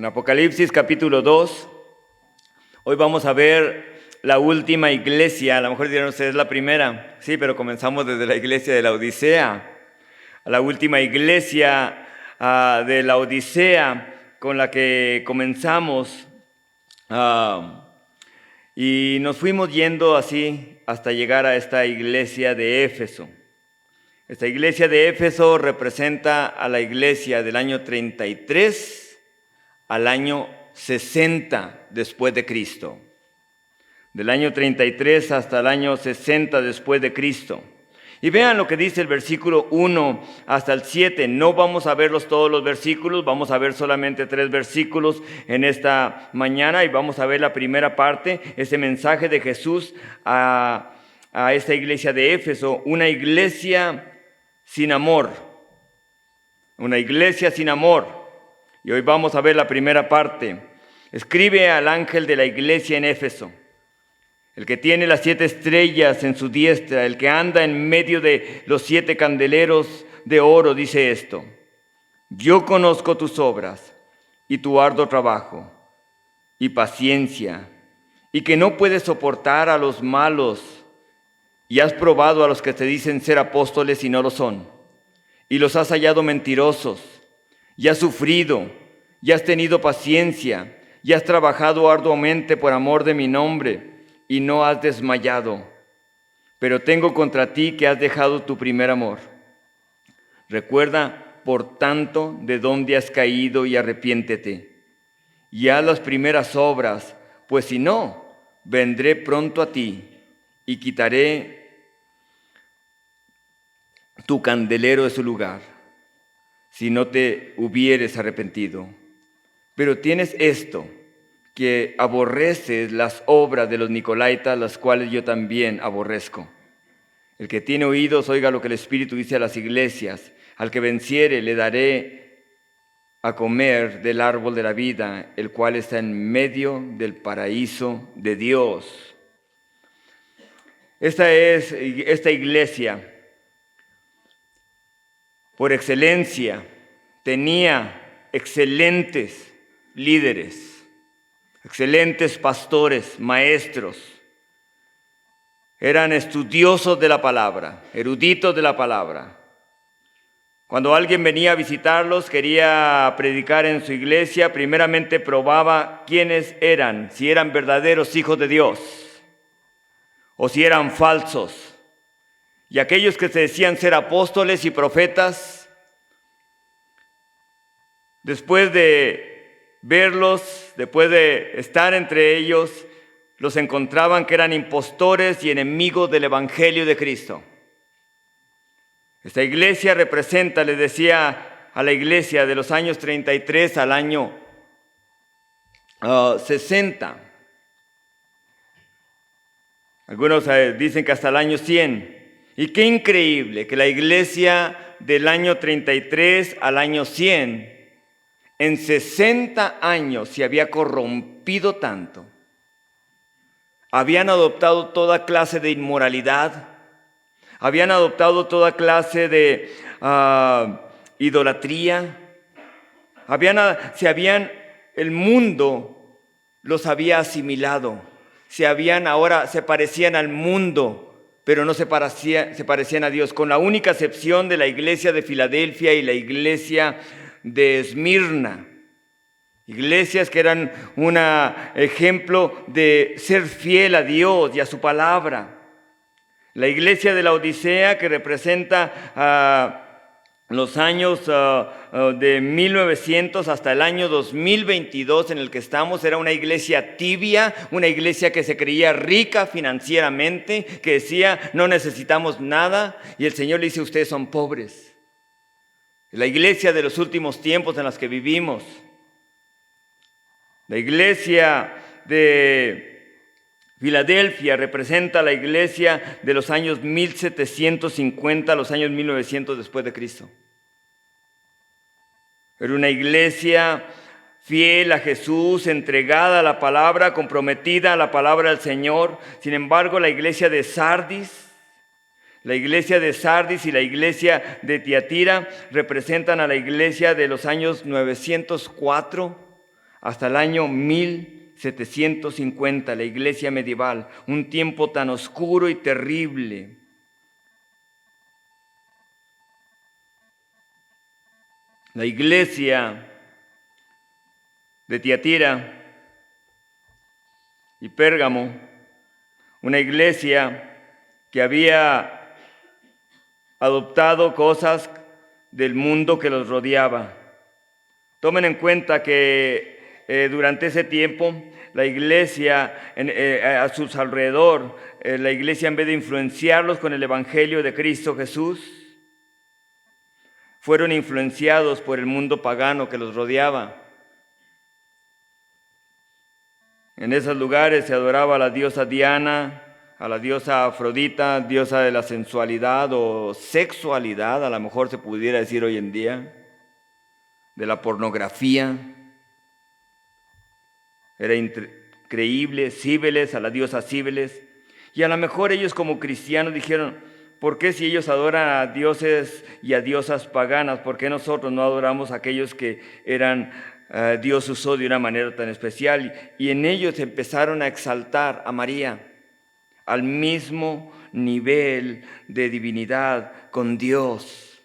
Apocalipsis capítulo 2. Hoy vamos a ver la última iglesia. A lo mejor dirán ustedes la primera. Sí, pero comenzamos desde la iglesia de la Odisea. La última iglesia de la Odisea con la que comenzamos. Y nos fuimos yendo así hasta llegar a esta iglesia de Éfeso. Esta iglesia de Éfeso representa a la iglesia del año 33 al año 60 después de Cristo. Del año 33 hasta el año 60 después de Cristo. Y vean lo que dice el versículo 1 hasta el 7. No vamos a verlos todos los versículos, vamos a ver solamente 3 versículos en esta mañana y vamos a ver la primera parte, ese mensaje de Jesús a esta iglesia de Éfeso, una iglesia sin amor. Una iglesia sin amor. Y hoy vamos a ver la primera parte. Escribe al ángel de la iglesia en Éfeso, el que tiene las 7 estrellas en su diestra, el que anda en medio de los 7 candeleros de oro, dice esto: yo conozco tus obras y tu arduo trabajo y paciencia, y que no puedes soportar a los malos, y has probado a los que te dicen ser apóstoles y no lo son, y los has hallado mentirosos, y has sufrido, y has tenido paciencia, y has trabajado arduamente por amor de mi nombre, y no has desmayado. Pero tengo contra ti que has dejado tu primer amor. Recuerda, por tanto, de dónde has caído y arrepiéntete. Y haz las primeras obras, pues si no, vendré pronto a ti y quitaré tu candelero de su lugar, si no te hubieres arrepentido. Pero tienes esto, que aborreces las obras de los nicolaítas, las cuales yo también aborrezco. El que tiene oídos, oiga lo que el Espíritu dice a las iglesias. Al que venciere le daré a comer del árbol de la vida, el cual está en medio del paraíso de Dios. Esta iglesia, por excelencia, tenía excelentes líderes, excelentes pastores, maestros. Eran estudiosos de la palabra, eruditos de la palabra. Cuando alguien venía a visitarlos, quería predicar en su iglesia, primeramente probaba quiénes eran, si eran verdaderos hijos de Dios o si eran falsos. Y aquellos que se decían ser apóstoles y profetas, después de verlos, después de estar entre ellos, los encontraban que eran impostores y enemigos del Evangelio de Cristo. Esta iglesia representa, les decía, a la iglesia de los años 33 al año 60. Algunos dicen que hasta el año 100. Y qué increíble que la iglesia del año 33 al año 100, en 60 años se había corrompido tanto. Habían adoptado toda clase de inmoralidad, habían adoptado toda clase de idolatría, el mundo los había asimilado, ahora se parecían al mundo, pero no se parecían a Dios, con la única excepción de la iglesia de Filadelfia y la iglesia de Esmirna. Iglesias que eran un ejemplo de ser fiel a Dios y a su palabra. La iglesia de la Odisea, que representa los años de 1900 hasta el año 2022 en el que estamos, era una iglesia tibia, una iglesia que se creía rica financieramente, que decía no necesitamos nada, y el Señor le dice: ustedes son pobres. La iglesia de los últimos tiempos en los que vivimos. La iglesia de Filadelfia representa la iglesia de los años 1750 a los años 1900 después de Cristo. Era una iglesia fiel a Jesús, entregada a la palabra, comprometida a la palabra del Señor. Sin embargo, la iglesia de Sardis y la iglesia de Tiatira representan a la iglesia de los años 904 hasta el año 1750, la iglesia medieval, un tiempo tan oscuro y terrible. La iglesia de Tiatira y Pérgamo, una iglesia que había adoptado cosas del mundo que los rodeaba. Tomen en cuenta que durante ese tiempo la iglesia, a sus alrededor, la iglesia, en vez de influenciarlos con el evangelio de Cristo Jesús, fueron influenciados por el mundo pagano que los rodeaba. En esos lugares se adoraba a la diosa Diana, a la diosa Afrodita, diosa de la sensualidad o sexualidad, a lo mejor se pudiera decir hoy en día, de la pornografía. Era increíble, Cíbeles, a la diosa Cíbeles. Y a lo mejor ellos como cristianos dijeron, ¿por qué si ellos adoran a dioses y a diosas paganas, por qué nosotros no adoramos a aquellos que Dios usó de una manera tan especial? Y en ellos empezaron a exaltar a María al mismo nivel de divinidad con Dios.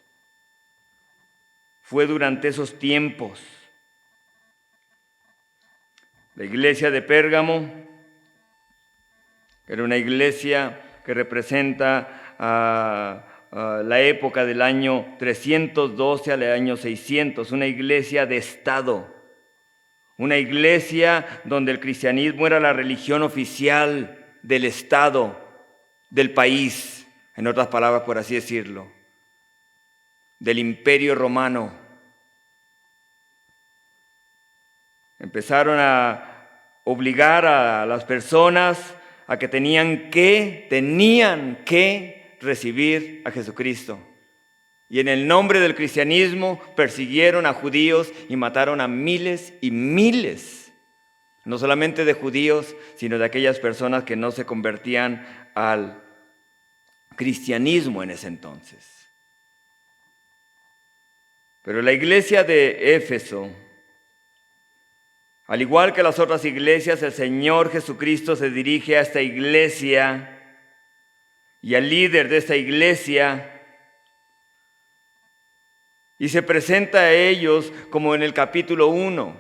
Fue durante esos tiempos. La iglesia de Pérgamo era una iglesia que representa la época del año 312 al año 600, una iglesia de Estado, una iglesia donde el cristianismo era la religión oficial del Estado, del país, en otras palabras, por así decirlo, del Imperio Romano. Empezaron a obligar a las personas a que tenían que recibir a Jesucristo. Y en el nombre del cristianismo persiguieron a judíos y mataron a miles y miles, no solamente de judíos, sino de aquellas personas que no se convertían al cristianismo en ese entonces. Pero la iglesia de Éfeso, al igual que las otras iglesias, el Señor Jesucristo se dirige a esta iglesia y al líder de esta iglesia y se presenta a ellos como en el capítulo 1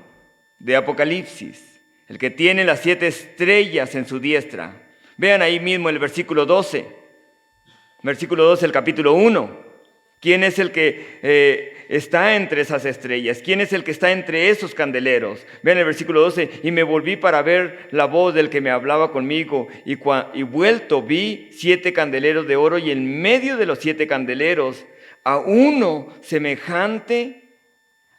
de Apocalipsis, el que tiene las 7 estrellas en su diestra. Vean ahí mismo el versículo 12. Versículo 12 del capítulo 1. ¿Quién es el que está entre esas estrellas? ¿Quién es el que está entre esos candeleros? Vean el versículo 12. Y me volví para ver la voz del que me hablaba conmigo. Y vuelto vi 7 candeleros de oro, y en medio de los 7 candeleros a uno semejante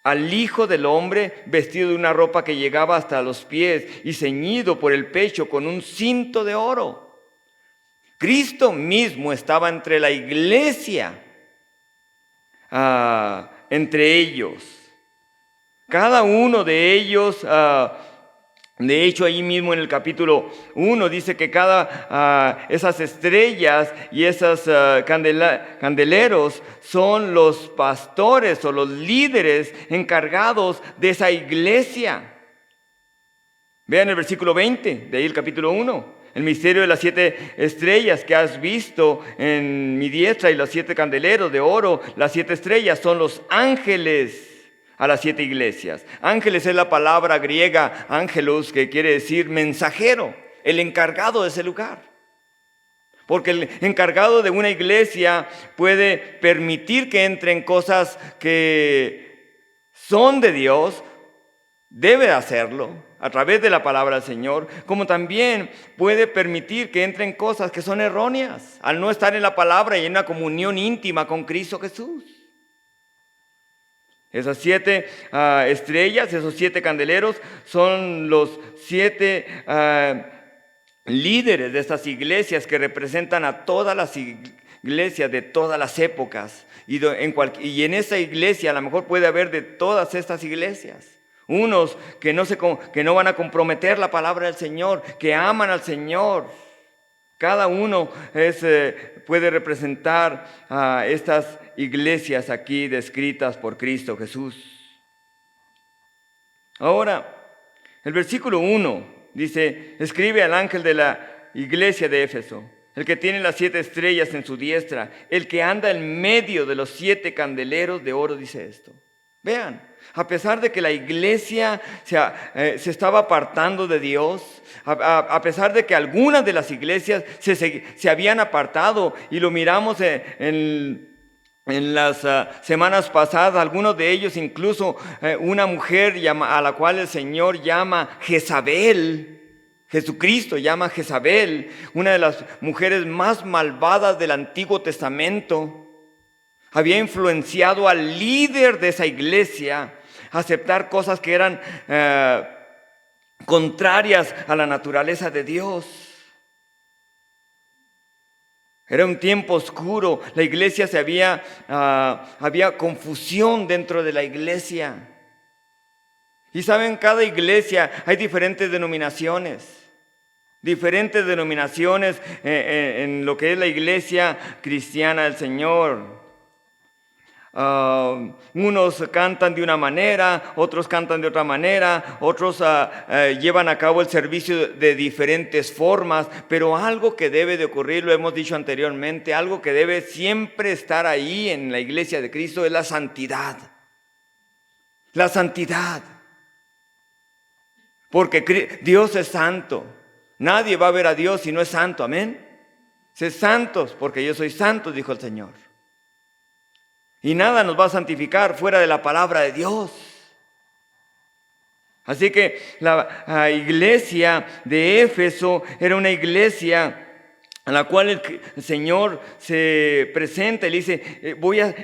al Hijo del Hombre, vestido de una ropa que llegaba hasta los pies y ceñido por el pecho con un cinto de oro. Cristo mismo estaba entre la iglesia. Entre ellos. Cada uno de ellos, de hecho ahí mismo en el capítulo 1 dice que esas estrellas y esos candeleros son los pastores o los líderes encargados de esa iglesia. Vean el versículo 20 de ahí el capítulo 1. El misterio de las 7 estrellas que has visto en mi diestra y los 7 candeleros de oro, las 7 estrellas son los ángeles a las 7 iglesias. Ángeles es la palabra griega ángelos, que quiere decir mensajero, el encargado de ese lugar. Porque el encargado de una iglesia puede permitir que entren cosas que son de Dios, debe hacerlo a través de la palabra del Señor, como también puede permitir que entren cosas que son erróneas al no estar en la palabra y en una comunión íntima con Cristo Jesús. Esas 7 estrellas, esos 7 candeleros son los 7 líderes de estas iglesias que representan a todas las iglesias de todas las épocas. Y en esa iglesia a lo mejor puede haber de todas estas iglesias. Unos que no van a comprometer la palabra del Señor, que aman al Señor. Cada uno puede representar a estas iglesias aquí descritas por Cristo Jesús. Ahora, El versículo 1 dice: escribe al ángel de la iglesia de Éfeso, el que tiene las 7 estrellas en su diestra, el que anda en medio de los 7 candeleros de oro, dice esto. Vean, a pesar de que la iglesia se estaba apartando de Dios, a pesar de que algunas de las iglesias se habían apartado, y lo miramos en las semanas pasadas, algunos de ellos incluso una mujer a la cual el Señor llama Jezabel, Jesucristo llama Jezabel, una de las mujeres más malvadas del Antiguo Testamento, había influenciado al líder de esa iglesia a aceptar cosas que eran contrarias a la naturaleza de Dios. Era un tiempo oscuro, la iglesia había confusión dentro de la iglesia. Y saben, cada iglesia hay diferentes denominaciones. Diferentes denominaciones en lo que es la iglesia cristiana del Señor. Unos cantan de una manera, otros cantan de otra manera, otros llevan a cabo el servicio de diferentes formas, pero algo que debe de ocurrir, lo hemos dicho anteriormente, algo que debe siempre estar ahí en la iglesia de Cristo es la santidad. La santidad. Porque Dios es santo. Nadie va a ver a Dios si no es santo, amén. Sed santos porque yo soy santo, dijo el Señor. Y nada nos va a santificar fuera de la palabra de Dios. Así que la iglesia de Éfeso era una iglesia a la cual el Señor se presenta y le dice: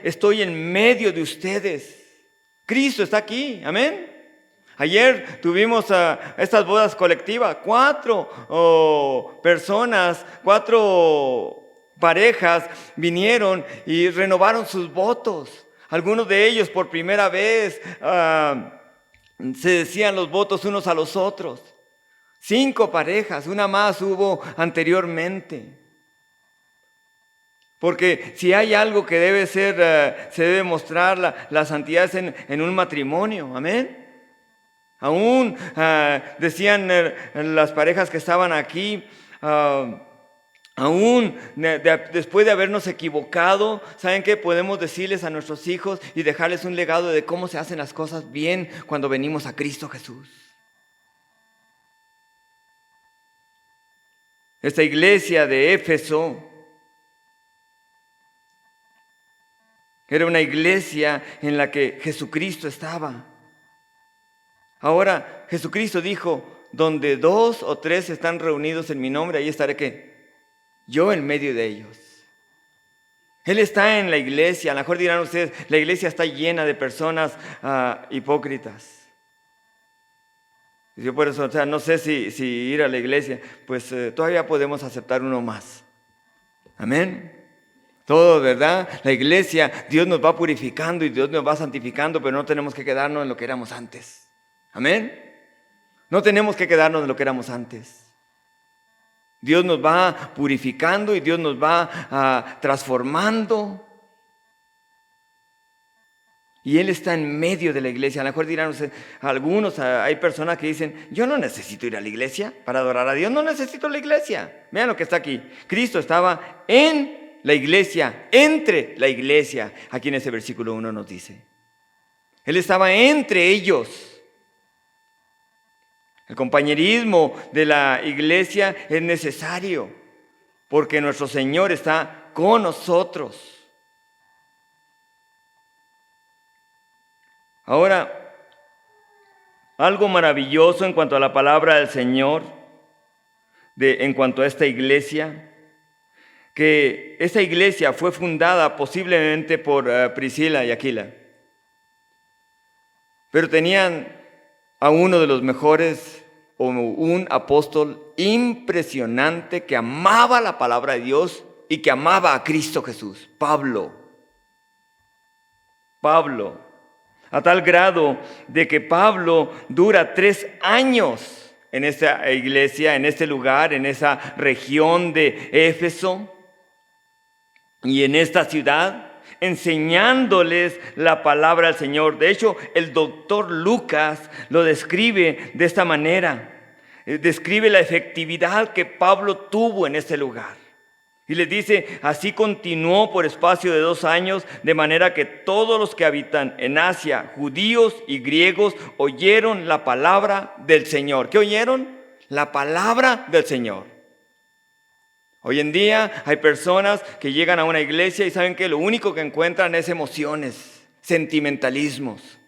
estoy en medio de ustedes. Cristo está aquí, amén. Ayer tuvimos estas bodas colectivas, 4 personas, 4 parejas vinieron y renovaron sus votos. Algunos de ellos por primera vez se decían los votos unos a los otros. 5 parejas, una más hubo anteriormente. Porque si hay algo que debe ser, se debe mostrar la santidad en un matrimonio, amén. Aún decían las parejas que estaban aquí, aún después de habernos equivocado, ¿saben qué? Podemos decirles a nuestros hijos y dejarles un legado de cómo se hacen las cosas bien cuando venimos a Cristo Jesús. Esta iglesia de Éfeso era una iglesia en la que Jesucristo estaba. Ahora, Jesucristo dijo: donde 2 o 3 están reunidos en mi nombre, ahí estaré, ¿qué? Yo en medio de ellos. Él está en la iglesia. A lo mejor dirán ustedes: la iglesia está llena de personas hipócritas. Yo por eso, no sé si ir a la iglesia, pues todavía podemos aceptar uno más. Amén. Todo, ¿verdad? La iglesia, Dios nos va purificando y Dios nos va santificando, pero no tenemos que quedarnos en lo que éramos antes. Amén. No tenemos que quedarnos en lo que éramos antes. Dios nos va purificando y Dios nos va transformando. Y Él está en medio de la iglesia. A lo mejor dirán ustedes, algunos, hay personas que dicen: yo no necesito ir a la iglesia para adorar a Dios, no necesito la iglesia. Vean lo que está aquí. Cristo estaba en la iglesia, entre la iglesia. Aquí en ese versículo 1 nos dice. Él estaba entre ellos. El compañerismo de la iglesia es necesario porque nuestro Señor está con nosotros. Ahora, algo maravilloso en cuanto a la palabra del Señor, en cuanto a esta iglesia, que esta iglesia fue fundada posiblemente por Priscila y Aquila, pero tenían a uno de los mejores, o un apóstol impresionante que amaba la palabra de Dios y que amaba a Cristo Jesús, Pablo. A tal grado de que Pablo dura 3 años en esta iglesia, en este lugar, en esa región de Éfeso y en esta ciudad. enseñándoles la palabra del Señor. De hecho, el doctor Lucas lo describe de esta manera. Describe la efectividad que Pablo tuvo en este lugar. Y les dice, así continuó por espacio de 2 años, de manera que todos los que habitan en Asia, judíos y griegos, oyeron la palabra del Señor. ¿Qué oyeron? La palabra del Señor. Hoy en día hay personas que llegan a una iglesia y saben que lo único que encuentran es emociones, sentimentalismos.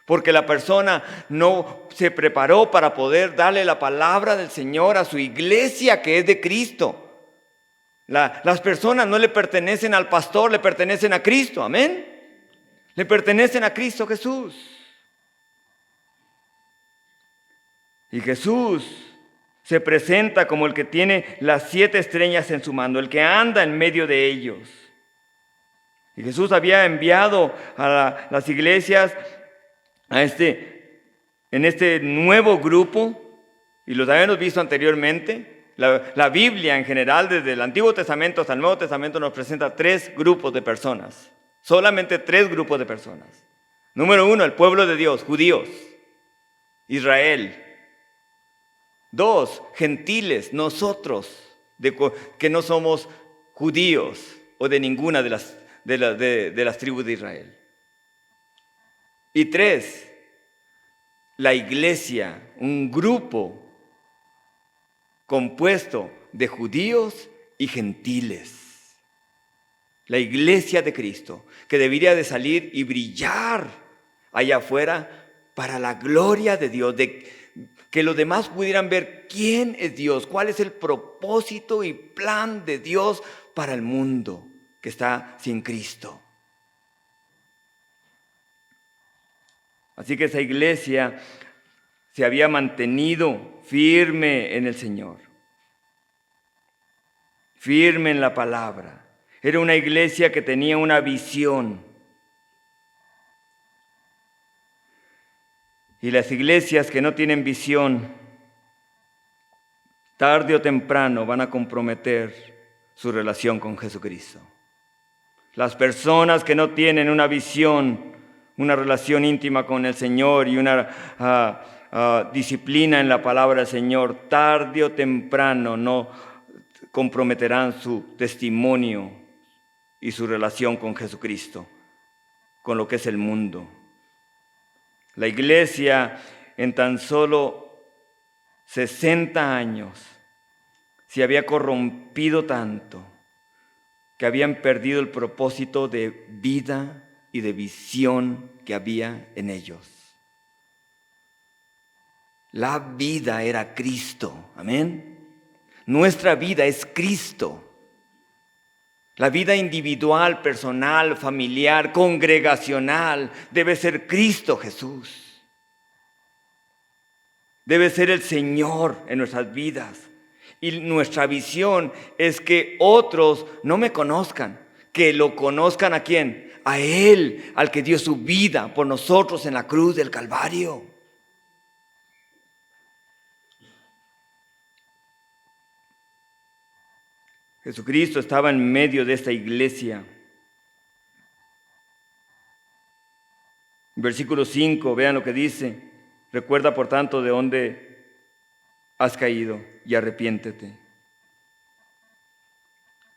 Porque la persona no se preparó para poder darle la palabra del Señor a su iglesia que es de Cristo. Las personas no le pertenecen al pastor, le pertenecen a Cristo, amén. Le pertenecen a Cristo Jesús. Y Jesús se presenta como el que tiene las 7 estrellas en su mano, el que anda en medio de ellos. Y Jesús había enviado a las iglesias en este nuevo grupo, y los habíamos visto anteriormente. La Biblia en general, desde el Antiguo Testamento hasta el Nuevo Testamento, nos presenta 3 grupos de personas. Solamente 3 grupos de personas. Número 1, el pueblo de Dios, judíos, Israel. 2, gentiles, nosotros, que no somos judíos o de ninguna de las tribus de Israel. Y 3, la iglesia, un grupo compuesto de judíos y gentiles. La iglesia de Cristo, que debería de salir y brillar allá afuera para la gloria de Dios, que los demás pudieran ver quién es Dios, cuál es el propósito y plan de Dios para el mundo que está sin Cristo. Así que esa iglesia se había mantenido firme en el Señor, firme en la palabra. Era una iglesia que tenía una visión. Y las iglesias que no tienen visión, tarde o temprano van a comprometer su relación con Jesucristo. Las personas que no tienen una visión, una relación íntima con el Señor y una disciplina en la palabra del Señor, tarde o temprano no comprometerán su testimonio y su relación con Jesucristo, con lo que es el mundo. La iglesia en tan solo 60 años se había corrompido tanto que habían perdido el propósito de vida y de visión que había en ellos. La vida era Cristo, amén. Nuestra vida es Cristo. La vida individual, personal, familiar, congregacional, debe ser Cristo Jesús. Debe ser el Señor en nuestras vidas. Y nuestra visión es que otros no me conozcan, que lo conozcan ¿a quién? A Él, al que dio su vida por nosotros en la cruz del Calvario. Jesucristo estaba en medio de esta iglesia. Versículo 5, vean lo que dice. Recuerda, por tanto, de dónde has caído y arrepiéntete.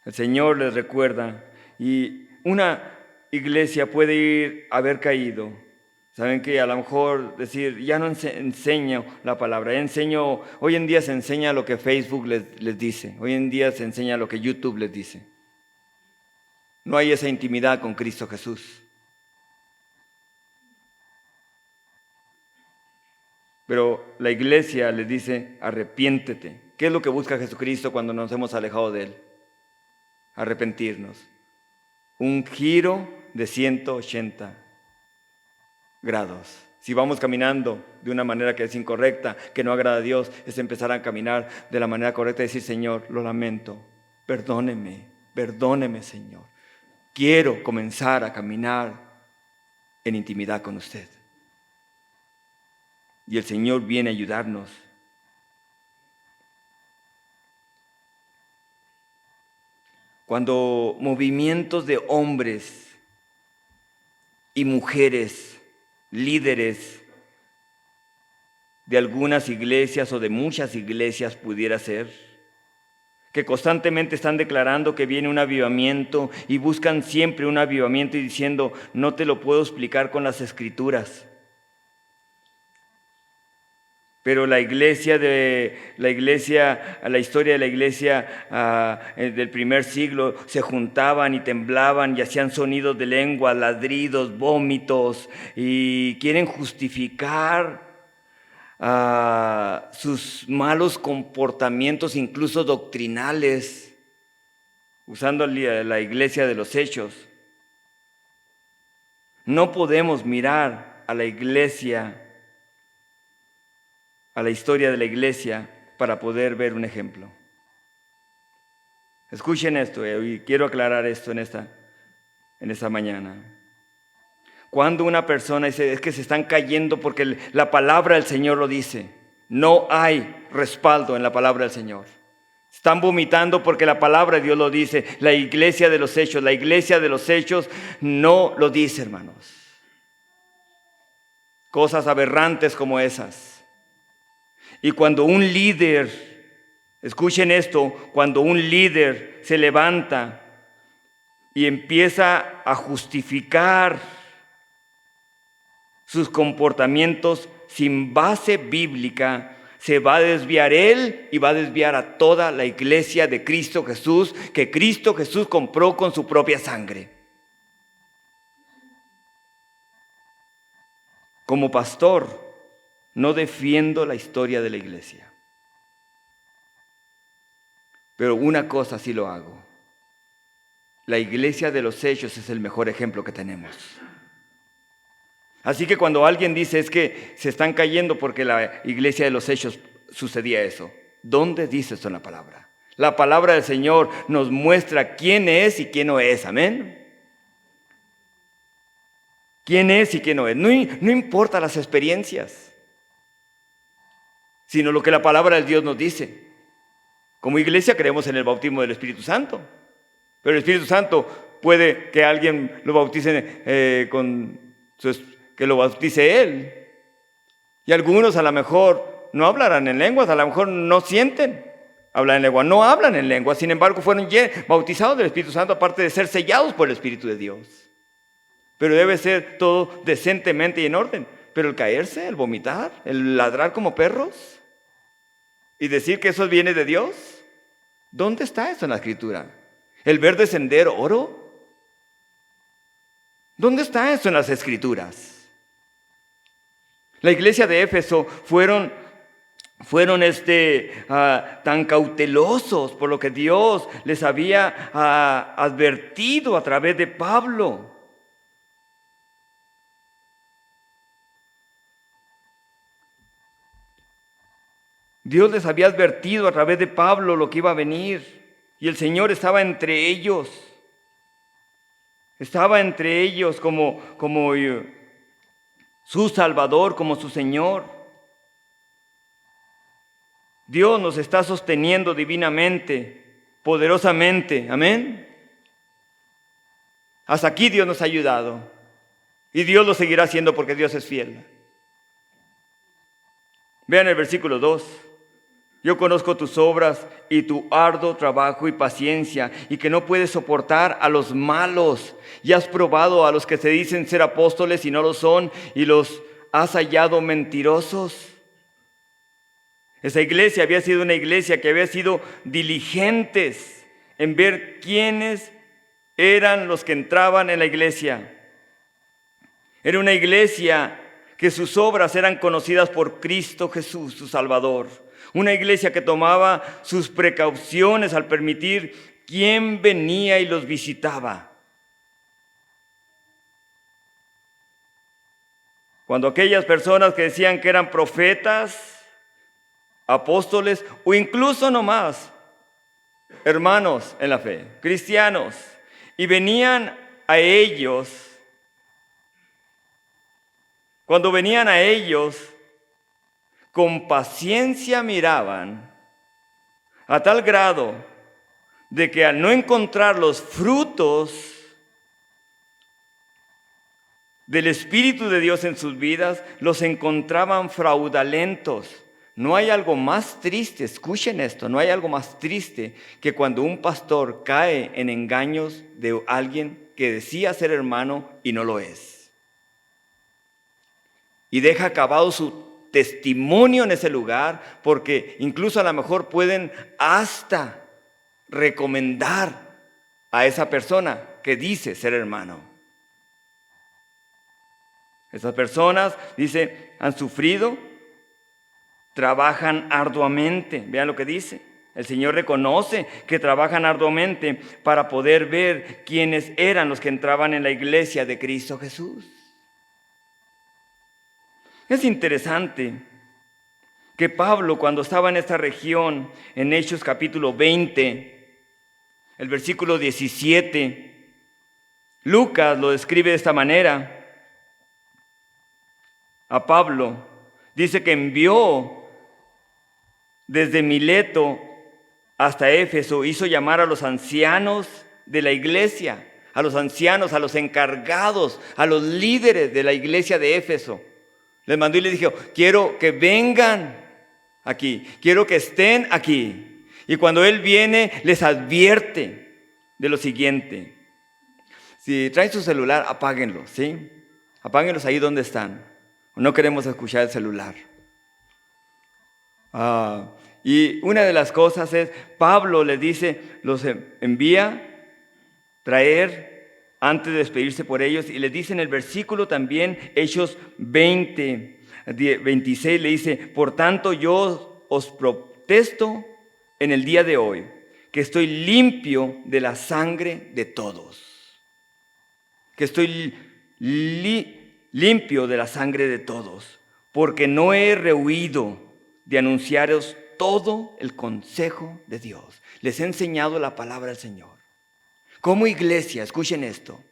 El Señor les recuerda. Y una iglesia puede haber caído. Saben que a lo mejor decir, ya no enseño la palabra, hoy en día se enseña lo que Facebook les dice, hoy en día se enseña lo que YouTube les dice. No hay esa intimidad con Cristo Jesús. Pero la iglesia les dice, arrepiéntete. ¿Qué es lo que busca Jesucristo cuando nos hemos alejado de Él? Arrepentirnos. Un giro de 180 grados. Si vamos caminando de una manera que es incorrecta, que no agrada a Dios, es empezar a caminar de la manera correcta y decir, Señor, lo lamento, perdóneme, Señor. Quiero comenzar a caminar en intimidad con usted. Y el Señor viene a ayudarnos. Cuando movimientos de hombres y mujeres, líderes de algunas iglesias o de muchas iglesias pudiera ser, que constantemente están declarando que viene un avivamiento y buscan siempre un avivamiento y diciendo, no te lo puedo explicar con las escrituras. Pero la historia de la iglesia del primer siglo, se juntaban y temblaban y hacían sonidos de lengua, ladridos, vómitos, y quieren justificar sus malos comportamientos, incluso doctrinales, usando la iglesia de los hechos. No podemos mirar a la iglesia, a la historia de la iglesia, para poder ver un ejemplo. Escuchen esto, y quiero aclarar esto en esta mañana. Cuando una persona dice, es que se están cayendo porque la palabra del Señor lo dice, no hay respaldo en la palabra del Señor. Están vomitando porque la palabra de Dios lo dice. La iglesia de los hechos no lo dice, hermanos. Cosas aberrantes como esas. Y cuando un líder, escuchen esto, cuando un líder se levanta y empieza a justificar sus comportamientos sin base bíblica, se va a desviar él y va a desviar a toda la iglesia de Cristo Jesús, que Cristo Jesús compró con su propia sangre. Como pastor, no defiendo la historia de la iglesia, pero una cosa sí lo hago. La iglesia de los hechos es el mejor ejemplo que tenemos. Así que cuando alguien dice es que se están cayendo porque la iglesia de los hechos sucedía eso, ¿dónde dice esto en la palabra? La palabra del Señor nos muestra quién es y quién no es, amén. ¿Quién es y quién no es? No importa las experiencias, sino lo que la palabra de Dios nos dice. Como iglesia creemos en el bautismo del Espíritu Santo, pero el Espíritu Santo puede que alguien lo bautice que lo bautice él. Y algunos a lo mejor no hablarán en lenguas, a lo mejor no sienten hablar en lengua, no hablan en lengua, sin embargo fueron bautizados del Espíritu Santo, aparte de ser sellados por el Espíritu de Dios. Pero debe ser todo decentemente y en orden. Pero el caerse, el vomitar, el ladrar como perros y decir que eso viene de Dios, ¿dónde está eso en la Escritura? ¿El ver descender oro? ¿Dónde está eso en las Escrituras? La iglesia de Éfeso fueron tan cautelosos por lo que Dios les había advertido a través de Pablo. Dios les había advertido a través de Pablo lo que iba a venir. Y el Señor estaba entre ellos. Estaba entre ellos como su Salvador, como su Señor. Dios nos está sosteniendo divinamente, poderosamente. Amén. Hasta aquí Dios nos ha ayudado. Y Dios lo seguirá haciendo porque Dios es fiel. Vean el versículo 2. Yo conozco tus obras y tu arduo trabajo y paciencia, y que no puedes soportar a los malos, y has probado a los que se dicen ser apóstoles y no lo son, y los has hallado mentirosos. Esa iglesia había sido una iglesia que había sido diligentes en ver quiénes eran los que entraban en la iglesia. Era una iglesia que sus obras eran conocidas por Cristo Jesús, su Salvador. Una iglesia que tomaba sus precauciones al permitir quién venía y los visitaba. Cuando aquellas personas que decían que eran profetas, apóstoles o incluso nomás hermanos en la fe, cristianos, y venían a ellos, cuando venían a ellos, con paciencia miraban, a tal grado de que al no encontrar los frutos del Espíritu de Dios en sus vidas, los encontraban fraudulentos. No hay algo más triste, escuchen esto, no hay algo más triste que cuando un pastor cae en engaños de alguien que decía ser hermano y no lo es. Y deja acabado su testimonio en ese lugar, porque incluso a lo mejor pueden hasta recomendar a esa persona que dice ser hermano. Esas personas, dice, han sufrido, trabajan arduamente. Vean lo que dice. El Señor reconoce que trabajan arduamente para poder ver quiénes eran los que entraban en la iglesia de Cristo Jesús. Es interesante que Pablo, cuando estaba en esta región, en Hechos capítulo 20, el versículo 17, Lucas lo describe de esta manera. A Pablo dice que envió desde Mileto hasta Éfeso, hizo llamar a los ancianos de la iglesia, a los ancianos, a los encargados, a los líderes de la iglesia de Éfeso. Les mandó y les dijo: quiero que vengan aquí, quiero que estén aquí. Y cuando Él viene, les advierte de lo siguiente. Si traen su celular, apáguenlo, ¿sí? Apáguenlos ahí donde están. No queremos escuchar el celular. Y una de las cosas es, Pablo les dice, los envía traer antes de despedirse por ellos, y les dice en el versículo también, Hechos 20, 26, le dice: por tanto yo os protesto en el día de hoy, que estoy limpio de la sangre de todos. Que estoy limpio de la sangre de todos, porque no he rehuido de anunciaros todo el consejo de Dios. Les he enseñado la palabra del Señor. Como iglesia, escuchen esto.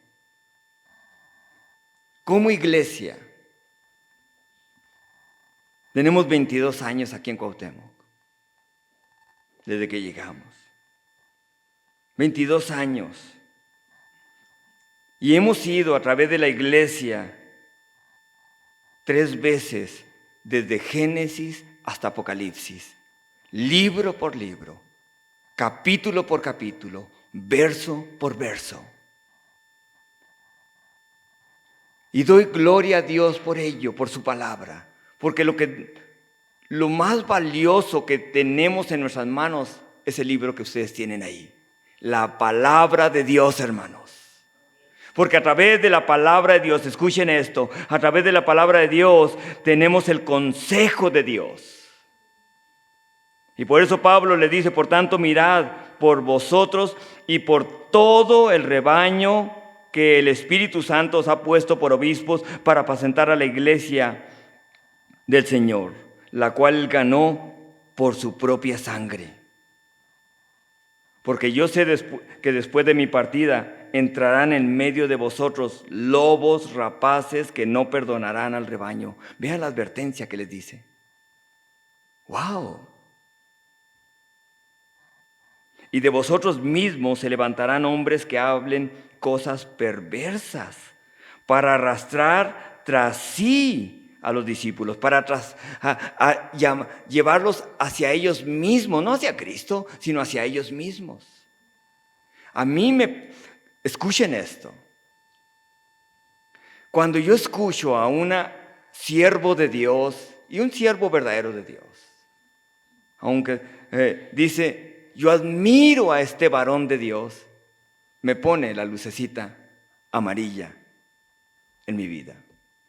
Como iglesia, tenemos 22 años aquí en Cuauhtémoc, desde que llegamos. 22 años. Y hemos ido a través de la iglesia 3 veces, desde Génesis hasta Apocalipsis, libro por libro, capítulo por capítulo, verso por verso. Y doy gloria a Dios por ello, por su palabra, porque lo más valioso que tenemos en nuestras manos es el libro que ustedes tienen ahí, la palabra de Dios, hermanos. Porque a través de la palabra de Dios, escuchen esto, a través de la palabra de Dios tenemos el consejo de Dios. Y por eso Pablo le dice: por tanto, mirad por vosotros y por todo el rebaño que el Espíritu Santo os ha puesto por obispos para apacentar a la iglesia del Señor, la cual ganó por su propia sangre. Porque yo sé que después de mi partida entrarán en medio de vosotros lobos rapaces que no perdonarán al rebaño. Vean la advertencia que les dice. ¡Wow! Y de vosotros mismos se levantarán hombres que hablen cosas perversas para arrastrar tras sí a los discípulos, para llevarlos hacia ellos mismos, no hacia Cristo, sino hacia ellos mismos. Escuchen esto. Cuando yo escucho a un siervo de Dios, y un siervo verdadero de Dios, aunque dice: yo admiro a este varón de Dios, me pone la lucecita amarilla en mi vida.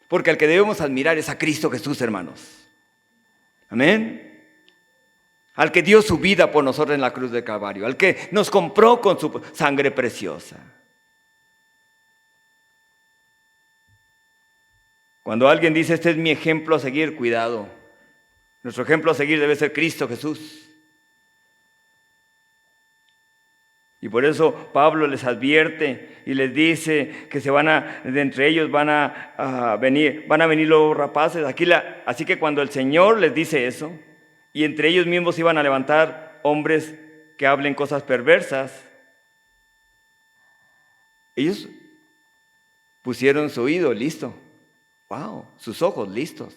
Porque al que debemos admirar es a Cristo Jesús, hermanos. Amén. Al que dio su vida por nosotros en la cruz del Calvario, al que nos compró con su sangre preciosa. Cuando alguien dice: este es mi ejemplo a seguir, cuidado. Nuestro ejemplo a seguir debe ser Cristo Jesús. Y por eso Pablo les advierte y les dice que de entre ellos van a venir los rapaces. Así que cuando el Señor les dice eso, y entre ellos mismos iban a levantar hombres que hablen cosas perversas, ellos Pusieron su oído listo. Wow, sus ojos listos.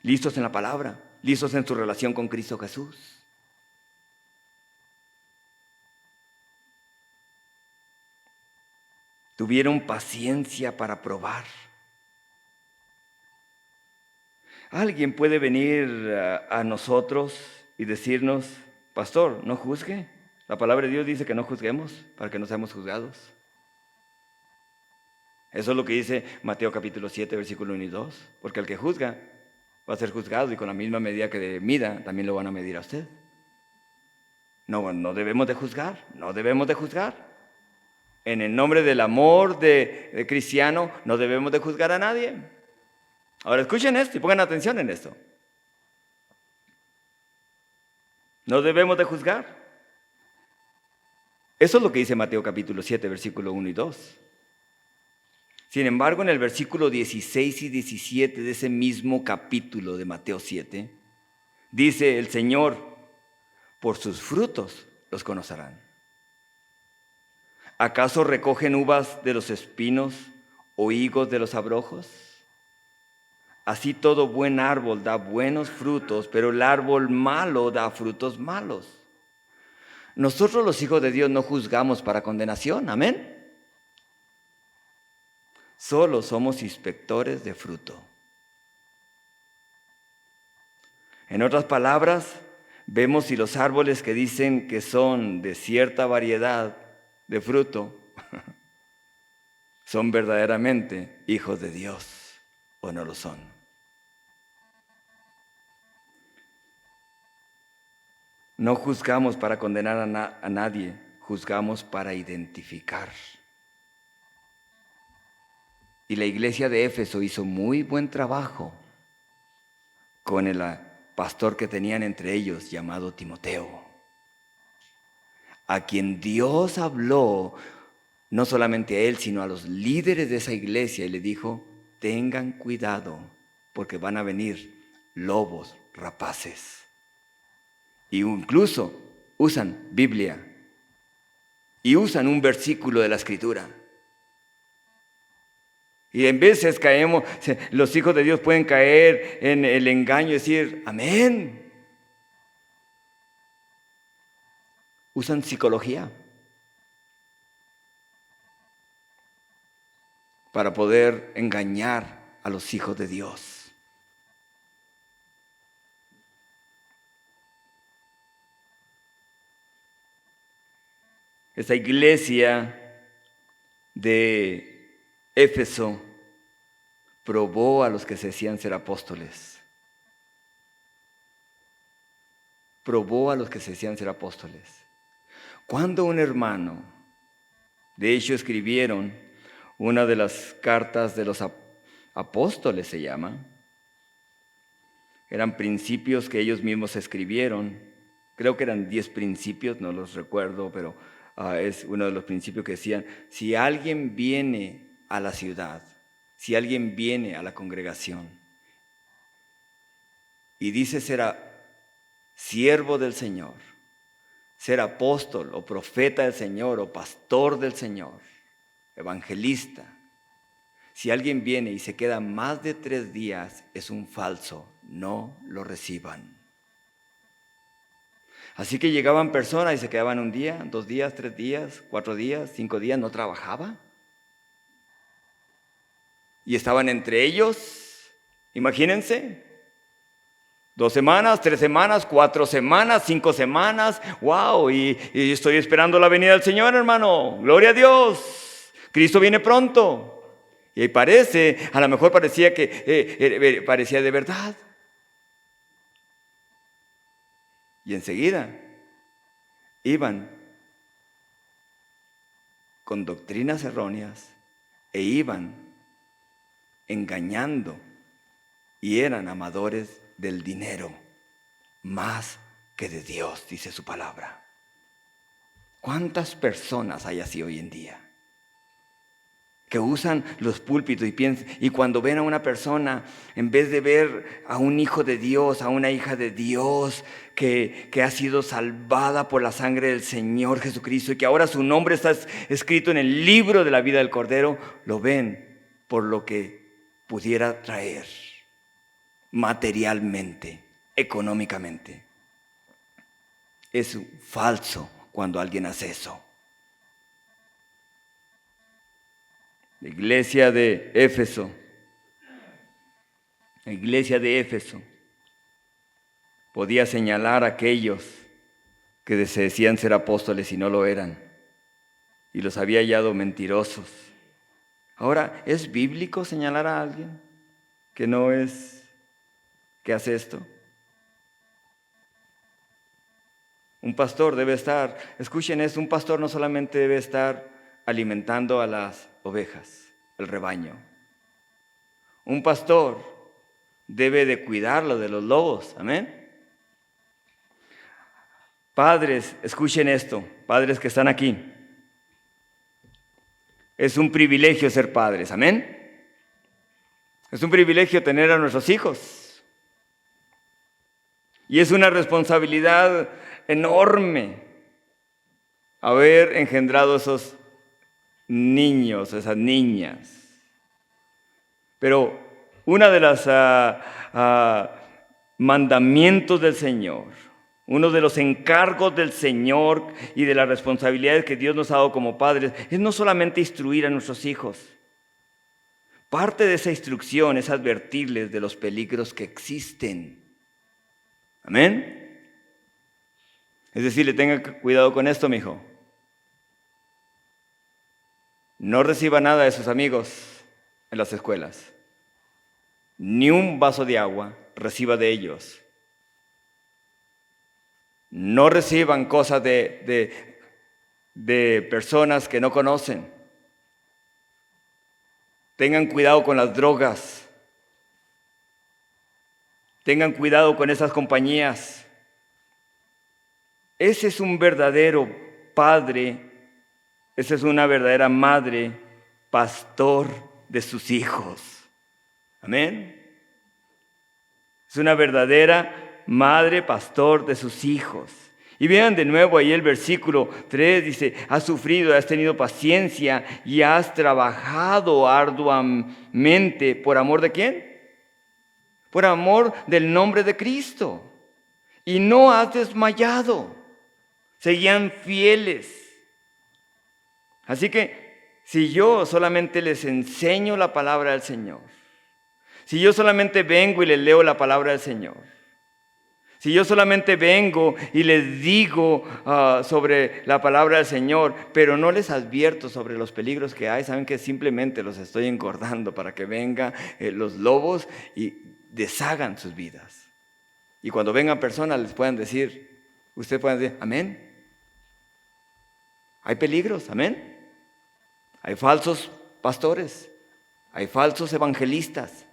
Listos en la palabra, listos en su relación con Cristo Jesús. Tuvieron paciencia para probar. Alguien puede venir a nosotros y decirnos: pastor, no juzgue. La palabra de Dios dice que no juzguemos para que no seamos juzgados. Eso es lo que dice Mateo capítulo 7, versículo 1 y 2. Porque el que juzga va a ser juzgado, y con la misma medida que mida, también lo van a medir a usted. No debemos de juzgar, no debemos de juzgar. En el nombre del amor de cristiano, no debemos de juzgar a nadie. Ahora escuchen esto y pongan atención en esto. No debemos de juzgar. Eso es lo que dice Mateo capítulo 7, versículo 1 y 2. Sin embargo, en el versículo 16 y 17 de ese mismo capítulo de Mateo 7, dice el Señor: por sus frutos los conocerán. ¿Acaso recogen uvas de los espinos o higos de los abrojos? Así todo buen árbol da buenos frutos, pero el árbol malo da frutos malos. Nosotros los hijos de Dios no juzgamos para condenación, amén. Solo somos inspectores de fruto. En otras palabras, vemos si los árboles que dicen que son de cierta variedad de fruto son verdaderamente hijos de Dios o no lo son. No juzgamos para condenar a nadie, juzgamos para identificar. Y la iglesia de Éfeso hizo muy buen trabajo con el pastor que tenían entre ellos, llamado Timoteo, a quien Dios habló, no solamente a él, sino a los líderes de esa iglesia, y le dijo: tengan cuidado, porque van a venir lobos rapaces. Y incluso usan Biblia y usan un versículo de la Escritura. Y en veces caemos, los hijos de Dios pueden caer en el engaño y decir: amén. Usan psicología para poder engañar a los hijos de Dios. Esta iglesia de Éfeso probó a los que se decían ser apóstoles. Probó a los que se decían ser apóstoles. Cuando un hermano, de hecho escribieron una de las cartas de los apóstoles, se llama, eran principios que ellos mismos escribieron. Creo que eran 10 principios, no los recuerdo, pero es uno de los principios que decían: si alguien viene a la ciudad, si alguien viene a la congregación y dice ser siervo del Señor, ser apóstol o profeta del Señor o pastor del Señor, evangelista, si alguien viene y se queda más de 3 días, es un falso, no lo reciban. Así que llegaban personas y se quedaban 1 día, 2 días, 3 días, 4 días, 5 días, no trabajaba. Y estaban entre ellos, imagínense, 2 semanas, 3 semanas, 4 semanas, 5 semanas, wow, y estoy esperando la venida del Señor, hermano, gloria a Dios, Cristo viene pronto. Y ahí parece, a lo mejor parecía que parecía de verdad. Y enseguida iban con doctrinas erróneas e iban engañando y eran amadores del dinero más que de Dios, dice su palabra. ¿Cuántas personas hay así hoy en día? que usan los púlpitos y cuando ven a una persona, en vez de ver a un hijo de Dios, a una hija de Dios, que ha sido salvada por la sangre del Señor Jesucristo y que ahora su nombre está escrito en el libro de la vida del Cordero, lo ven por lo que pudiera traer materialmente, económicamente. Es falso cuando alguien hace eso. La iglesia de Éfeso podía señalar a aquellos que se decían ser apóstoles y no lo eran, y los había hallado mentirosos. Ahora, ¿es bíblico señalar a alguien que no es, que hace esto? Un pastor debe estar, escuchen esto, un pastor no solamente debe estar alimentando a las ovejas, el rebaño. Un pastor debe de cuidarlo de los lobos, amén. Padres, escuchen esto, padres que están aquí. Es un privilegio ser padres, amén. Es un privilegio tener a nuestros hijos. Y es una responsabilidad enorme haber engendrado esos niños, esas niñas. Pero una de las mandamientos del Señor, uno de los encargos del Señor y de las responsabilidades que Dios nos ha dado como padres, es no solamente instruir a nuestros hijos. Parte de esa instrucción es advertirles de los peligros que existen. ¿Amén? Es decir, le tenga cuidado con esto, mijo. No reciba nada de sus amigos en las escuelas. Ni un vaso de agua reciba de ellos. No reciban cosas de personas que no conocen. Tengan cuidado con las drogas. Tengan cuidado con esas compañías. Ese es un verdadero padre, esa es una verdadera madre, pastor de sus hijos. Amén. Es una verdadera madre, pastor de sus hijos. Y vean de nuevo ahí el versículo 3, dice, has sufrido, has tenido paciencia y has trabajado arduamente. ¿Por amor de quién? Por amor del nombre de Cristo. Y no has desmayado. Seguían fieles. Así que si yo solamente les enseño la palabra del Señor, si yo solamente vengo y les leo la palabra del Señor, si yo solamente vengo y les digo sobre la palabra del Señor, pero no les advierto sobre los peligros que hay, saben que simplemente los estoy engordando para que vengan los lobos y deshagan sus vidas. Y cuando vengan personas les puedan decir, ustedes pueden decir, amén. Hay peligros, amén. Hay falsos pastores, hay falsos evangelistas,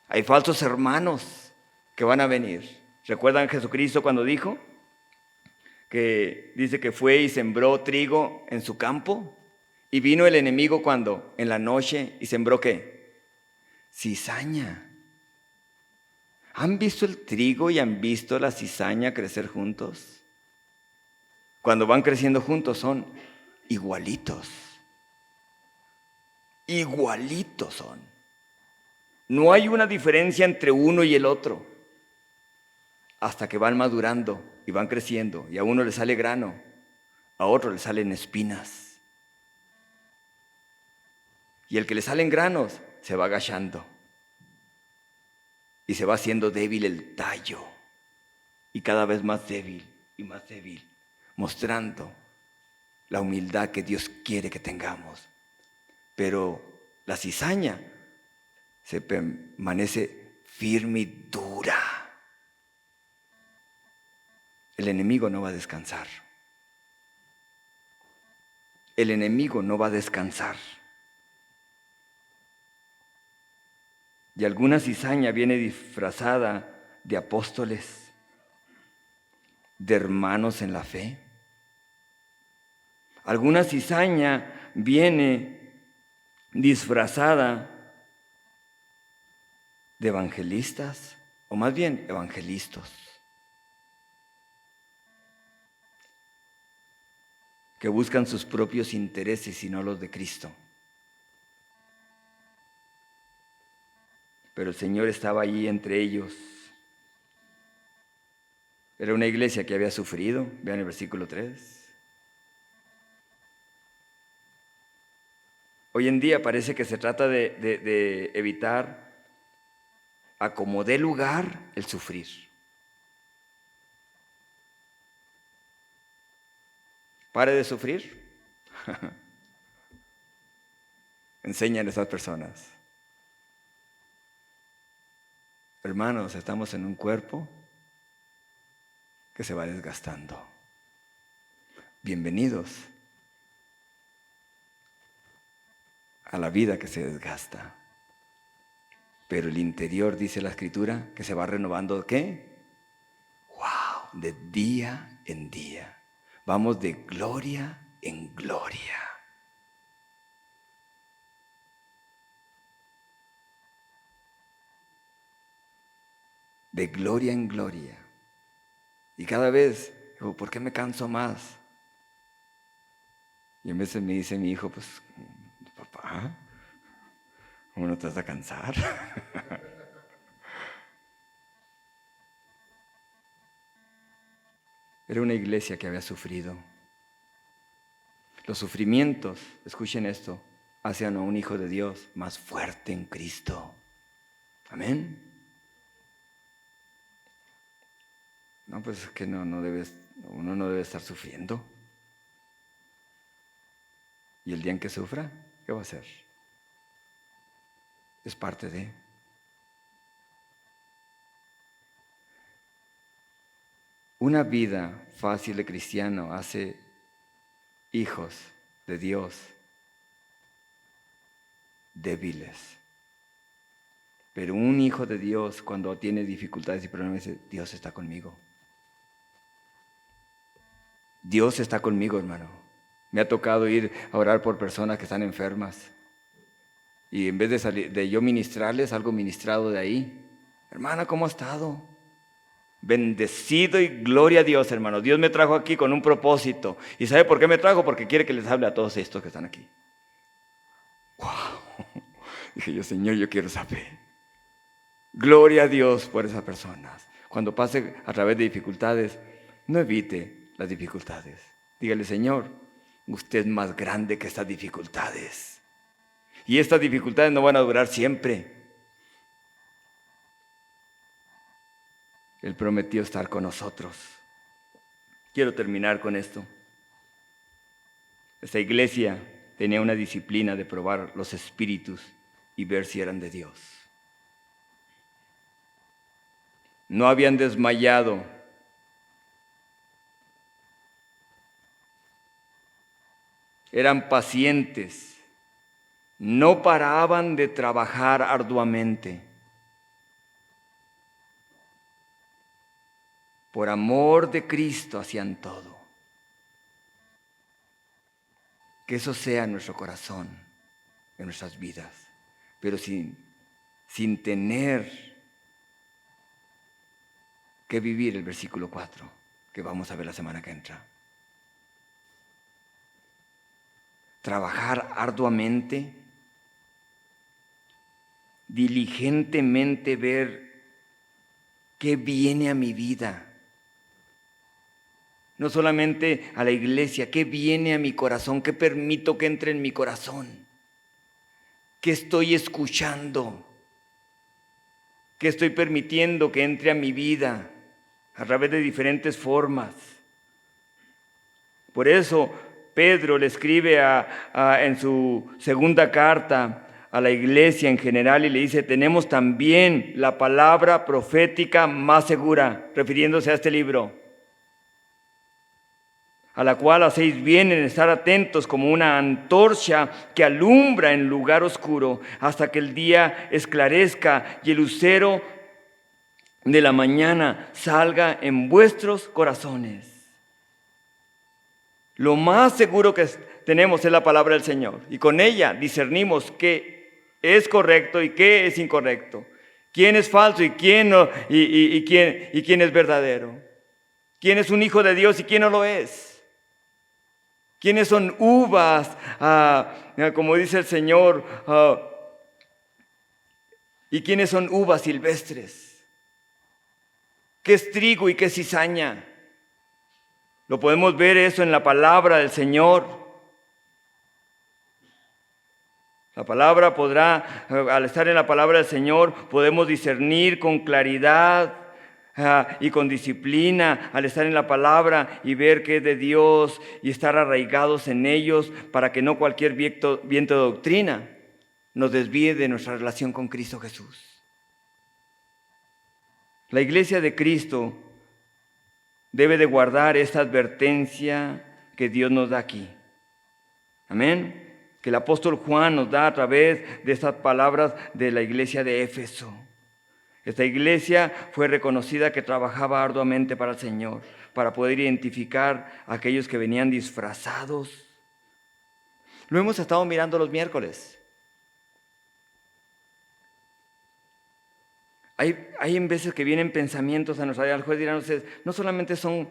hay falsos hermanos que van a venir. ¿Recuerdan Jesucristo cuando dijo que dice que fue y sembró trigo en su campo? Y vino el enemigo cuando en la noche y sembró ¿qué? Cizaña. ¿Han visto el trigo y han visto la cizaña crecer juntos? Cuando van creciendo juntos son igualitos. Igualitos son. No hay una diferencia entre uno y el otro. Hasta que van madurando y van creciendo. Y a uno le sale grano, a otro le salen espinas. Y el que le salen granos se va agachando. Y se va haciendo débil el tallo. Y cada vez más débil y más débil. Mostrando la humildad que Dios quiere que tengamos. Pero la cizaña se permanece firme y dura. El enemigo no va a descansar. El enemigo no va a descansar. Y alguna cizaña viene disfrazada de apóstoles, de hermanos en la fe. Alguna cizaña viene disfrazada de evangelistas, o más bien evangelistas, que buscan sus propios intereses y no los de Cristo. Pero el Señor estaba allí entre ellos. Era una iglesia que había sufrido, vean el versículo 3. Hoy en día parece que se trata de evitar a como dé lugar el sufrir. Pare de sufrir. Enseñan a esas personas. Hermanos, estamos en un cuerpo que se va desgastando. Bienvenidos a la vida que se desgasta. Pero el interior, dice la Escritura, que se va renovando, ¿qué? ¡Wow! De día en día. Vamos de gloria en gloria. De gloria en gloria. Y cada vez, digo, ¿por qué me canso más? Y a veces me dice mi hijo, pues, papá, ¿cómo no te vas a cansar? Era una iglesia que había sufrido. Los sufrimientos, escuchen esto, hacen a un hijo de Dios más fuerte en Cristo. Amén. No, pues es que uno no debe estar sufriendo. Y el día en que sufra, ¿qué va a hacer? Es parte de. Una vida fácil de cristiano hace hijos de Dios débiles. Pero un hijo de Dios, cuando tiene dificultades y problemas, dice, Dios está conmigo. Dios está conmigo, hermano. Me ha tocado ir a orar por personas que están enfermas. Y en vez de yo ministrarles, algo ministrado de ahí. Hermana, ¿cómo ha estado? Bendecido y gloria a Dios, hermano. Dios me trajo aquí con un propósito. ¿Y sabe por qué me trajo? Porque quiere que les hable a todos estos que están aquí. ¡Wow! Dije yo, Señor, yo quiero saber. Gloria a Dios por esas personas. Cuando pase a través de dificultades, no evite las dificultades. Dígale, Señor, usted es más grande que estas dificultades. Y estas dificultades no van a durar siempre. Él prometió estar con nosotros. Quiero terminar con esto. Esta iglesia tenía una disciplina de probar los espíritus y ver si eran de Dios. No habían desmayado. Eran pacientes. No paraban de trabajar arduamente. Por amor de Cristo hacían todo. Que eso sea en nuestro corazón, en nuestras vidas, pero sin tener que vivir el versículo 4, que vamos a ver la semana que entra. Trabajar arduamente, diligentemente ver qué viene a mi vida. No solamente a la iglesia, ¿qué viene a mi corazón? ¿Qué permito que entre en mi corazón? ¿Qué estoy escuchando? ¿Qué estoy permitiendo que entre a mi vida a través de diferentes formas? Por eso Pedro le escribe en su segunda carta a la iglesia en general y le dice, tenemos también la palabra profética más segura, refiriéndose a este libro, a la cual hacéis bien en estar atentos como una antorcha que alumbra en lugar oscuro hasta que el día esclarezca y el lucero de la mañana salga en vuestros corazones. Lo más seguro que tenemos es la palabra del Señor. Y con ella discernimos qué es correcto y qué es incorrecto. Quién es falso y quién no, y quién es verdadero. Quién es un hijo de Dios y quién no lo es. Quiénes son uvas, como dice el Señor, y quiénes son uvas silvestres. ¿Qué es trigo y qué es cizaña? Lo podemos ver eso en la palabra del Señor. La palabra podrá, al estar en la palabra del Señor, podemos discernir con claridad y con disciplina al estar en la palabra y ver que es de Dios y estar arraigados en ellos para que no cualquier viento de doctrina nos desvíe de nuestra relación con Cristo Jesús. La iglesia de Cristo debe de guardar esta advertencia que Dios nos da aquí. Amén. Que el apóstol Juan nos da a través de estas palabras de la iglesia de Éfeso. Esta iglesia fue reconocida que trabajaba arduamente para el Señor, para poder identificar a aquellos que venían disfrazados. Lo hemos estado mirando los miércoles. Hay en veces que vienen pensamientos a nuestra vida. Al juez dirán ustedes, no solamente son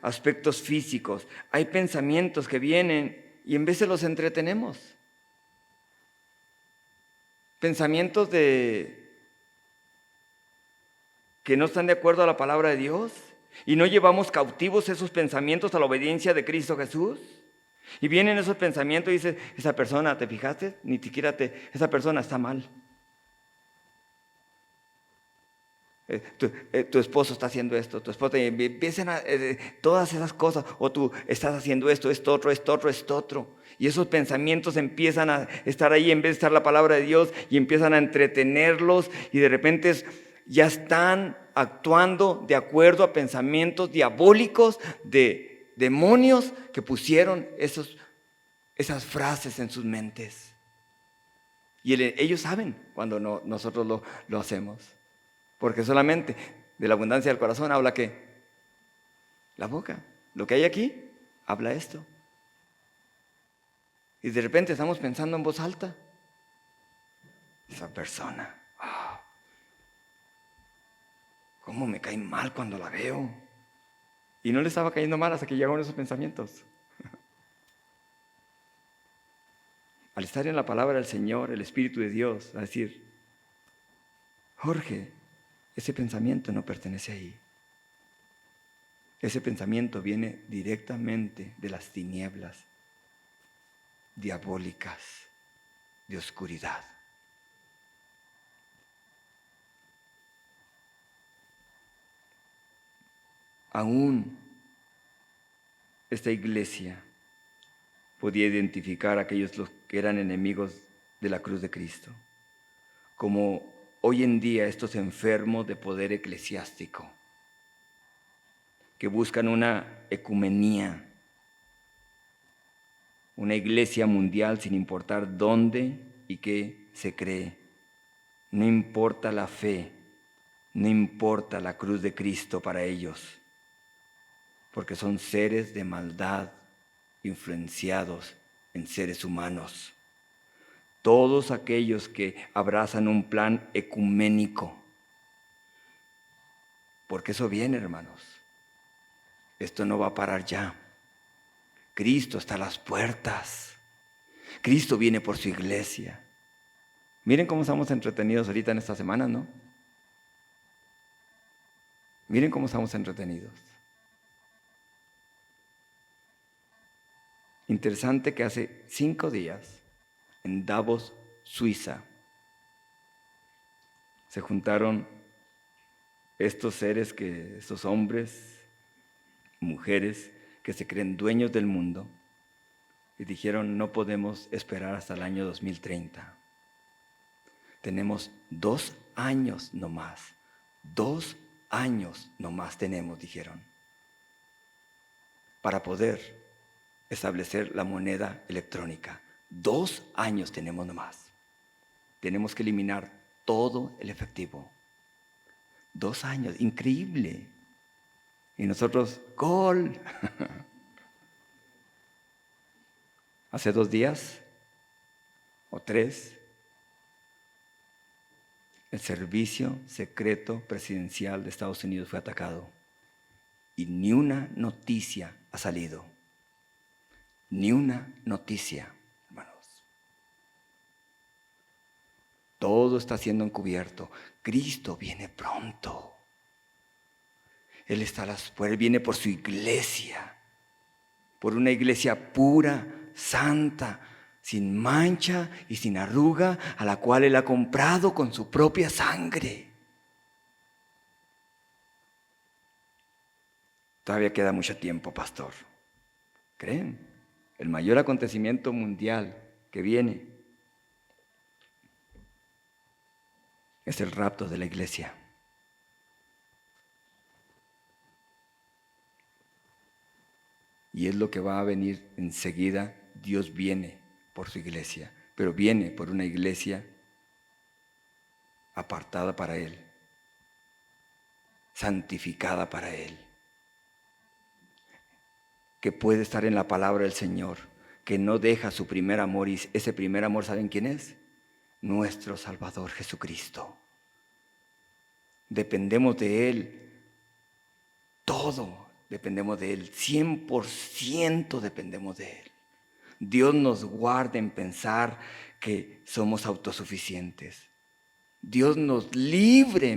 aspectos físicos, hay pensamientos que vienen y en veces los entretenemos. Pensamientos que no están de acuerdo a la palabra de Dios y no llevamos cautivos esos pensamientos a la obediencia de Cristo Jesús. Y vienen esos pensamientos y dices, esa persona, ¿te fijaste? Ni siquiera esa persona está mal. Tu esposo está haciendo esto, tu esposa, empiezan todas esas cosas, o tú estás haciendo esto otro. Y esos pensamientos empiezan a estar ahí en vez de estar la palabra de Dios y empiezan a entretenerlos y de repente ya están actuando de acuerdo a pensamientos diabólicos de demonios que pusieron esas frases en sus mentes. Y ellos saben cuando nosotros lo hacemos. Porque solamente de la abundancia del corazón habla ¿qué? La boca. Lo que hay aquí, habla esto. Y de repente estamos pensando en voz alta. Esa persona, ¿cómo me cae mal cuando la veo? Y no le estaba cayendo mal hasta que llegaron esos pensamientos. Al estar en la palabra del Señor, el Espíritu de Dios, a decir, Jorge, ese pensamiento no pertenece ahí. Ese pensamiento viene directamente de las tinieblas diabólicas de oscuridad. Aún esta iglesia podía identificar a aquellos que eran enemigos de la cruz de Cristo, como hoy en día estos enfermos de poder eclesiástico que buscan una ecumenía, una iglesia mundial sin importar dónde y qué se cree. No importa la fe, no importa la cruz de Cristo para ellos, porque son seres de maldad influenciados en seres humanos. Todos aquellos que abrazan un plan ecuménico, porque eso viene, hermanos. Esto no va a parar ya. Cristo está a las puertas. Cristo viene por su iglesia. Miren cómo estamos entretenidos ahorita en esta semana, ¿no? Miren cómo estamos entretenidos. Interesante que hace 5 días, en Davos, Suiza, se juntaron estos hombres, mujeres que se creen dueños del mundo y dijeron, no podemos esperar hasta el año 2030. Tenemos 2 años nomás. 2 años nomás tenemos, dijeron, para poder establecer la moneda electrónica. 2 años tenemos nomás. Tenemos que eliminar todo el efectivo. 2 años, increíble. Y nosotros, ¡gol! hace 2 días o 3, el servicio secreto presidencial de Estados Unidos fue atacado y ni una noticia ha salido. Ni una noticia, hermanos. Todo está siendo encubierto. Cristo viene pronto. Él está a las puertas, Él viene por su iglesia, por una iglesia pura, santa, sin mancha y sin arruga, a la cual Él ha comprado con su propia sangre. Todavía queda mucho tiempo, pastor. ¿Creen? El mayor acontecimiento mundial que viene es el rapto de la iglesia. Y es lo que va a venir enseguida. Dios viene por su iglesia, pero viene por una iglesia apartada para Él, santificada para Él, que puede estar en la palabra del Señor, que no deja su primer amor. Y ese primer amor, ¿saben quién es? Nuestro Salvador Jesucristo. Dependemos de Él. Todo dependemos de Él. 100% dependemos de Él. Dios nos guarde en pensar que somos autosuficientes. Dios nos libre